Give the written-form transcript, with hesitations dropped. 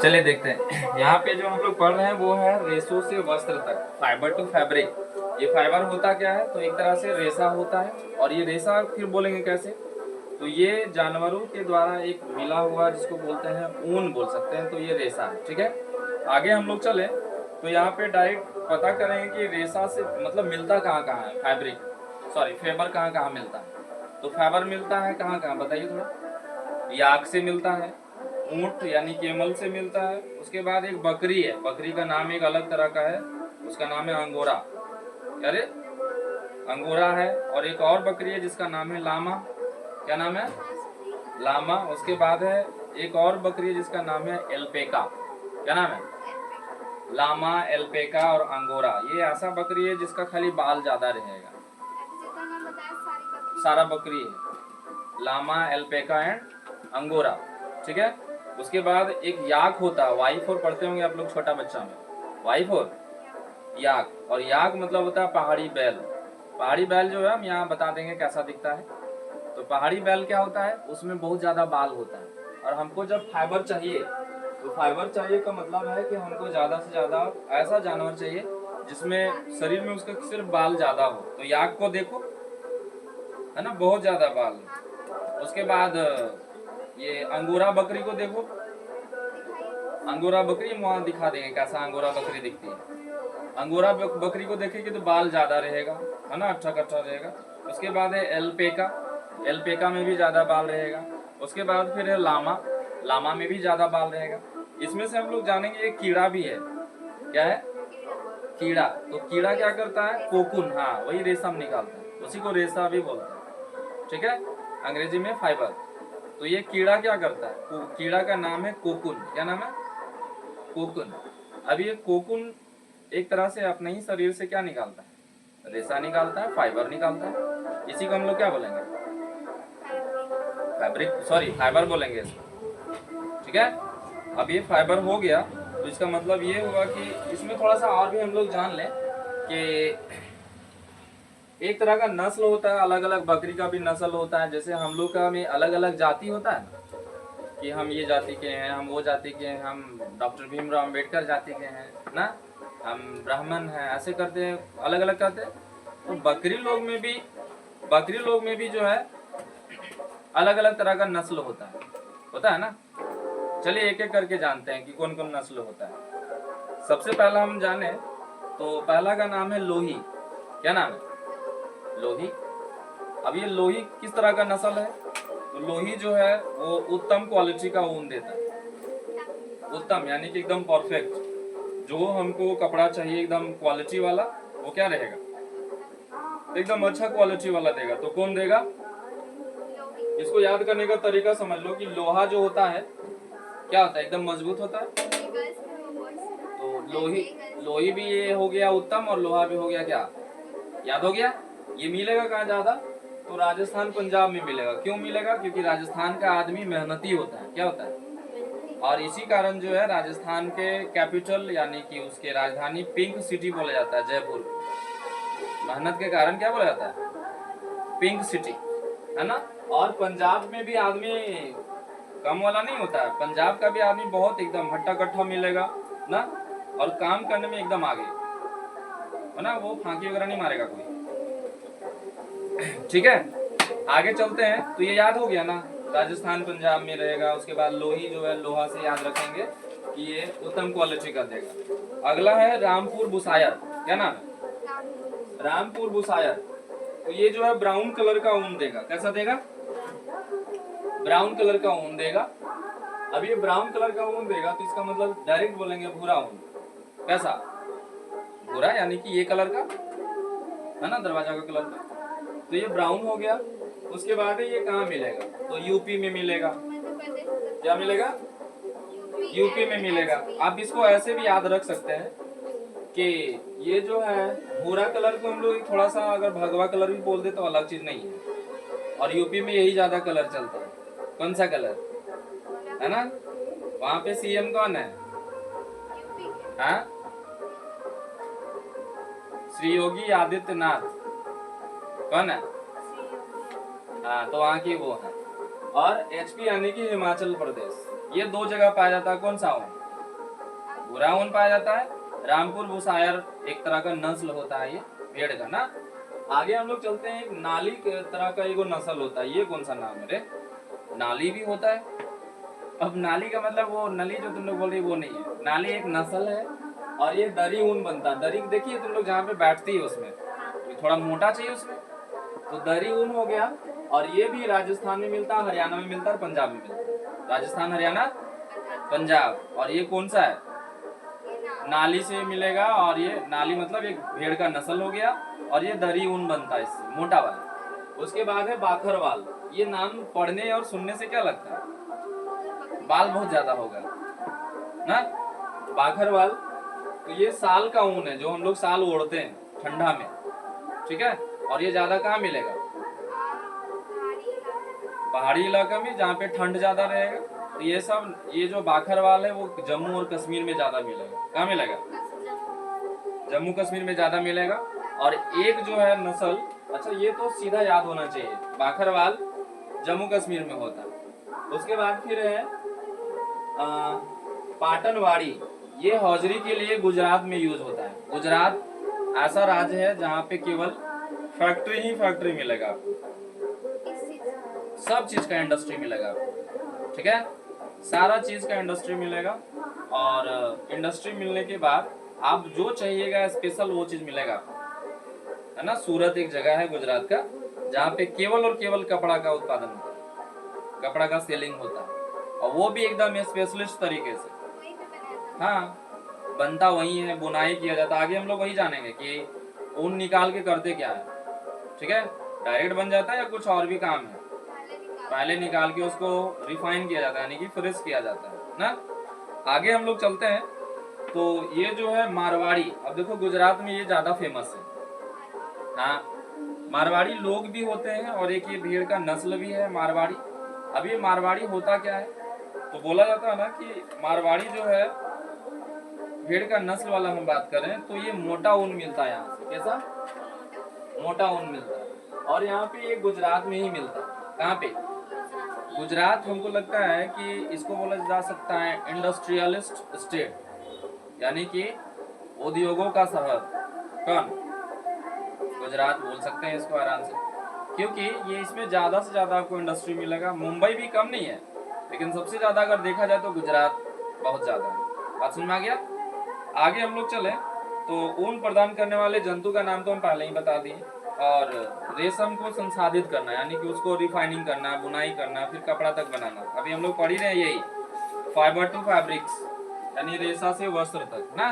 चलिए देखते हैं। यहाँ पे जो हम लोग पढ़ रहे हैं वो है रेशों से वस्त्र तक, फाइबर टू फैब्रिक। ये फाइबर होता क्या है? तो एक तरह से रेशा होता है, और ये रेशा फिर बोलेंगे कैसे? तो ये जानवरों के द्वारा एक मिला हुआ, जिसको बोलते हैं ऊन बोल सकते हैं, तो ये रेशा है। ठीक है, आगे हम लोग चले तो यहाँ पे डायरेक्ट पता करेंगे कि रेशा से मतलब मिलता कहाँ कहाँ है, फैब्रिक सॉरी फाइबर कहाँ कहाँ मिलता है। तो फाइबर मिलता है कहाँ कहाँ बताइए थोड़ा। याक से मिलता है, ऊंट यानी केमल से मिलता है। उसके बाद एक बकरी है, बकरी का नाम एक अलग तरह का है, उसका नाम है अंगोरा। अरे अंगोरा है। और एक और बकरी है जिसका नाम है लामा। क्या नाम है? लामा। उसके बाद है एक और बकरी है जिसका नाम है एल्पेका। क्या नाम है? लामा, एल्पेका और अंगोरा। ये ऐसा बकरी है जिसका खाली बाल ज्यादा रहेगा। सारा बकरी है, लामा, एल्पेका एंड अंगोरा। ठीक है। उसके बाद एक याक होता है, वाई फोर पढ़ते होंगे आप लोग छोटा बच्चा में, वाई फोर याक। और याक मतलब होता है पहाड़ी बैल। पहाड़ी बैल जो है हम यहाँ बता देंगे कैसा दिखता है। तो पहाड़ी बैल क्या होता है? उसमें बहुत ज्यादा बाल होता है, और हमको जब फाइबर चाहिए, तो फाइबर चाहिए का मतलब है कि हमको ज्यादा से ज्यादा ऐसा जानवर चाहिए जिसमें शरीर में उसका सिर्फ बाल ज्यादा हो। तो याक को देखो, है ना, बहुत ज्यादा बाल। उसके बाद ये अंगोरा बकरी को देखो, अंगोरा बकरी वहां दिखा देंगे कैसा अंगोरा बकरी दिखती है। अंगोरा बकरी को देखेंगे तो बाल ज्यादा रहेगा, है ना, अच्छा कट्ठा रहेगा। उसके बाद है एल्पेका, एल्पेका में भी ज्यादा बाल रहेगा। उसके बाद फिर है लामा, लामा में भी ज्यादा बाल रहेगा। इसमें से हम लोग जानेंगे एक कीड़ा भी है। क्या है? कीड़ा। तो कीड़ा क्या करता है? कोकुन, हाँ वही रेशम निकालता है, उसी को रेशा भी बोलते हैं। ठीक है, अंग्रेजी में फाइबर। तो ये कीड़ा क्या करता है? कीड़ा का नाम है कोकुन। क्या नाम है? कोकुन। अब ये कोकुन एक तरह से अपने ही शरीर से क्या निकालता है? रेशा निकालता है, फाइबर निकालता है। इसी को हम लोग क्या बोलेंगे? फैब्रिक, सॉरी फाइबर बोलेंगे इसको। ठीक है, अब ये फाइबर हो गया, तो इसका मतलब ये हुआ कि इसमें थोड़ा सा और भी हम लोग जान लें कि एक तरह का नस्ल होता है, अलग अलग बकरी का भी नस्ल होता है। जैसे हम लोग का में अलग अलग जाति होता है ना, कि हम ये जाति के हैं, हम वो जाति के हैं, हम डॉक्टर भीमराव अम्बेडकर जाति के हैं ना, हम ब्राह्मण हैं, ऐसे करते हैं, अलग अलग करते हैं। तो बकरी लोग में भी जो है अलग अलग तरह का नस्ल होता है ना। चलिए एक एक करके जानते हैं कि कौन कौन नस्ल होता है। सबसे पहला हम जाने तो पहला का नाम है लोही। क्या नाम है? लोही। अब ये लोही किस तरह का नस्ल है? तो लोही जो है वो उत्तम क्वालिटी का ऊन देता है। उत्तम यानी कि एकदम परफेक्ट, जो हमको कपड़ा चाहिए एकदम क्वालिटी वाला, वो क्या रहेगा? एकदम अच्छा क्वालिटी वाला देगा। तो कौन देगा? इसको याद करने का तरीका समझ लो कि लोहा जो होता है क्या होता है? एकदम मजबूत होता है। तो लोही, लोही भी ये हो गया उत्तम, और लोहा भी हो गया क्या? याद हो गया। ये मिलेगा कहाँ ज्यादा? तो राजस्थान पंजाब में मिलेगा। क्यों मिलेगा? क्योंकि राजस्थान का आदमी मेहनती होता है। क्या होता है? और इसी कारण जो है राजस्थान के कैपिटल यानी कि उसके राजधानी पिंक सिटी बोला जाता है, जयपुर। मेहनत के कारण क्या बोला जाता है? पिंक सिटी, है ना। और पंजाब में भी आदमी कम वाला नहीं होता है, पंजाब का भी आदमी बहुत एकदम हट्टा कट्ठा मिलेगा ना, और काम करने में एकदम आगे, है ना, वो फांकी वगैरह नहीं मारेगा कोई। ठीक है, आगे चलते हैं। तो ये याद हो गया ना, राजस्थान पंजाब में रहेगा। उसके बाद लोही जो है लोहा से याद रखेंगे कि ये उत्तम क्वालिटी का देगा। अगला है रामपुर बुसायर। क्या नाम है? रामपुर बुसायर। तो ये जो है ब्राउन कलर का ऊन देगा। कैसा देगा? ब्राउन कलर का ऊन देगा। अब ये ब्राउन कलर का ऊन देगा तो इसका मतलब डायरेक्ट बोलेंगे भूरा ऊन। कैसा? भूरा यानी कि ये कलर का, है ना, दरवाजा का कलर का। तो ये ब्राउन हो गया। उसके बाद ये कहाँ मिलेगा? तो यूपी में मिलेगा। क्या मिलेगा? यूपी में मिलेगा। आप इसको ऐसे भी याद रख सकते हैं कि ये जो है भूरा कलर को हम लोग थोड़ा सा अगर भगवा कलर भी बोल दे तो अलग चीज नहीं है। और यूपी में यही ज्यादा कलर चलता है। कौन सा कलर? है ना, वहां पे सीएम कौन है? हाँ, श्री योगी आदित्यनाथ। कौन है? हाँ, तो वहाँ की वो है। और एचपी यानी कि हिमाचल प्रदेश, ये दो जगह पाया जाता है। कौन सा ऊन? भूरा ऊन पाया जाता है। रामपुर बुशायर एक तरह का नस्ल होता है ये भेड़ का ना। आगे हम लोग चलते हैं, एक नाली के तरह का एक नस्ल होता है, ये कौन सा नाम है रे? नाली भी होता है। अब नाली का मतलब वो नली जो तुम लोग बोल रही वो नहीं है, नाली एक नस्ल है। और ये दरी ऊन बनता है, दरी देखिए तुम लोग जहाँ पे बैठती है उसमें, तो थोड़ा मोटा चाहिए उसमें, तो दरी ऊन हो गया। और ये भी राजस्थान में मिलता है, हरियाणा में मिलता है और पंजाब में मिलता है। राजस्थान, हरियाणा, पंजाब। और ये कौन सा है? नाली से मिलेगा। और ये नाली मतलब एक भेड़ का नस्ल हो गया। और ये दरी ऊन बनता है इससे, मोटा वाला। उसके बाद है बाखरवाल। ये नाम पढ़ने और सुनने से क्या लगता है? बाल बहुत ज्यादा होगा ना, बाखरवाल। तो ये साल का ऊन है जो हम लोग साल ओढ़ते हैं ठंडा में, ठीक है। और ये ज्यादा कहाँ मिलेगा? पहाड़ी इलाका में, जहाँ पे ठंड ज्यादा रहेगा। तो ये सब, ये जो बाखरवाल है वो जम्मू और कश्मीर में ज्यादा मिलेगा। कहाँ मिलेगा? जम्मू कश्मीर में ज्यादा मिलेगा। और एक जो है नस्ल, अच्छा ये तो सीधा याद होना चाहिए, बाखरवाल जम्मू कश्मीर में होता है। उसके बाद फिर है पाटनवाड़ी। ये हौजरी के लिए गुजरात में यूज होता है। गुजरात ऐसा राज्य है जहाँ पे केवल फैक्ट्री ही फैक्ट्री मिलेगा आपको, सब चीज का इंडस्ट्री मिलेगा आपको, ठीक है। सारा चीज का इंडस्ट्री मिलेगा। और इंडस्ट्री मिलने के बाद आप जो चाहिएगा स्पेशल वो चीज मिलेगा आपको, है ना। सूरत एक जगह है गुजरात का जहाँ पे केवल और केवल कपड़ा का उत्पादन होता है, कपड़ा का सेलिंग होता है। और वो भी एकदम स्पेशलिस्ट तरीके से, हाँ, बनता वही है, बुनाई किया जाता है। आगे हम लोग वही जानेंगे कि ऊन निकाल के करते क्या है, ठीक है। डायरेक्ट बन जाता है या कुछ और भी काम है? पहले निकाल के उसको रिफाइन किया जाता है, यानी कि फ्रेश किया जाता है ना। आगे हम लोग चलते हैं, तो ये जो है मारवाड़ी। अब देखो गुजरात में ये ज्यादा फेमस है, हाँ। मारवाड़ी लोग भी होते हैं और एक ये भेड़ का नस्ल भी है मारवाड़ी। अब ये मारवाड़ी होता क्या है? तो बोला जाता है ना कि मारवाड़ी जो है भेड़ का नस्ल वाला हम बात करें तो ये मोटा ऊन मिलता है यहाँ से। कैसा? मोटा ऊन मिलता है। और यहाँ पे ये गुजरात में ही मिलता है। कहाँ पे? गुजरात हमको लगता है कि इसको बोला जा सकता है इंडस्ट्रियलिस्ट स्टेट, यानी कि उद्योगों का शहर। कौन? गुजरात बोल सकते हैं इसको आराम से, क्योंकि ये इसमें ज्यादा से ज्यादा आपको इंडस्ट्री मिलेगा। मुंबई भी कम नहीं है, लेकिन सबसे ज्यादा अगर देखा जाए तो गुजरात बहुत ज्यादा है। बात समझ में आ गया? आगे हम लोग चले तो ऊन प्रदान करने वाले जंतु का नाम तो हम पहले ही बता दिए। और रेशम को संसाधित करना, यानी कि उसको रिफाइनिंग करना, बुनाई करना, फिर कपड़ा तक बनाना। अभी हम लोग पढ़ ही रहे हैं यही, फाइबर टू फैब्रिक्स, यानी रेशा से वस्त्र तक ना।